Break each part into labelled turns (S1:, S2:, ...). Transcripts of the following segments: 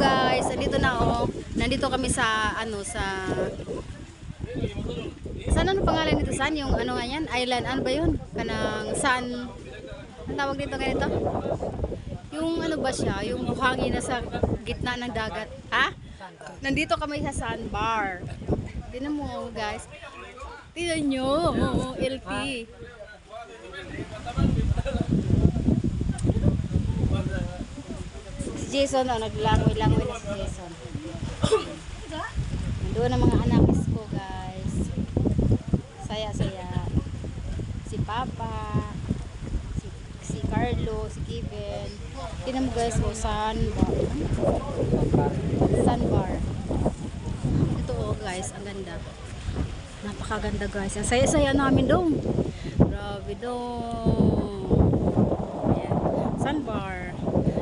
S1: guys, nandito na oh. Nandito kami sa ano pangalan nito? San yung ano nga yan? Island, ano ba yun? Kanang San, ang tawag dito ganito? Yung ano ba siya? Yung buhangin na sa gitna ng dagat. Ha? Nandito kami sa sandbar. Tingnan mo guys. Tingnan nyo. LP. Si Jason, oh, naglangoy-langoy na si Jason. Nandoon ang mga anakis ko guys. Saya-saya. Si Papa. Si Carlo, si Kevin. Tingnan mo guys, oh, sandbar. Ito oh guys, ang ganda. Napakaganda guys. Ang saya-saya namin dong. Grabe dong. Ayan. Sandbar.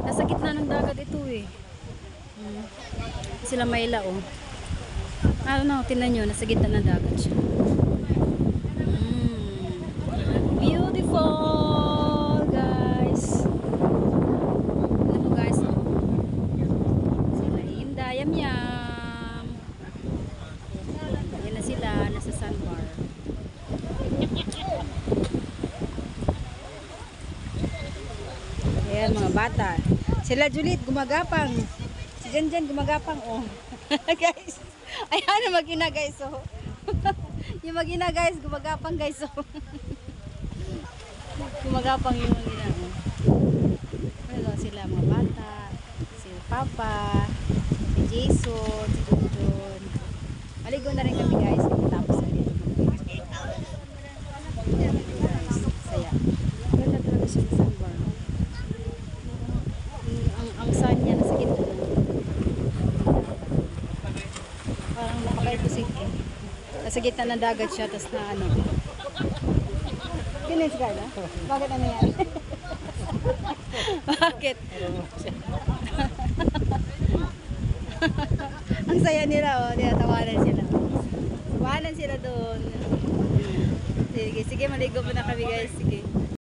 S1: Nasa gitna ng dagat ito eh. Sila Mayla oh. Ano, tingnan nyo, nasa gitna ng dagat siya. Beautiful guys. Tingnan mo guys oh. Sila Inda, yam. Yan na sila, nasa sandbar. Ayan mga bata. Sila Juliet gumagapang. Si Janjan gumagapang oh. Guys. Ayan ang mag-ina guys oh. Yung mag-ina guys gumagapang guys oh. Gumagapang yung mag-ina oh. Ano sila mga bata. Si Papa, si Jason, si Junjun. Maligo na rin kami guys. Tapos na dito. Guys, saya. Ganda talaga siya sa sandbar. Ang sun niya nasa gitna na. Parang nakakaibusik eh. Nasa gitna ng dagat siya, tapos na ano. Kinis ka na? Bakit ano yan? Bakit? Ang saya nila oh, tinatawanan sila. Tawanan sila doon. Sige, maligo muna kami guys. Sige.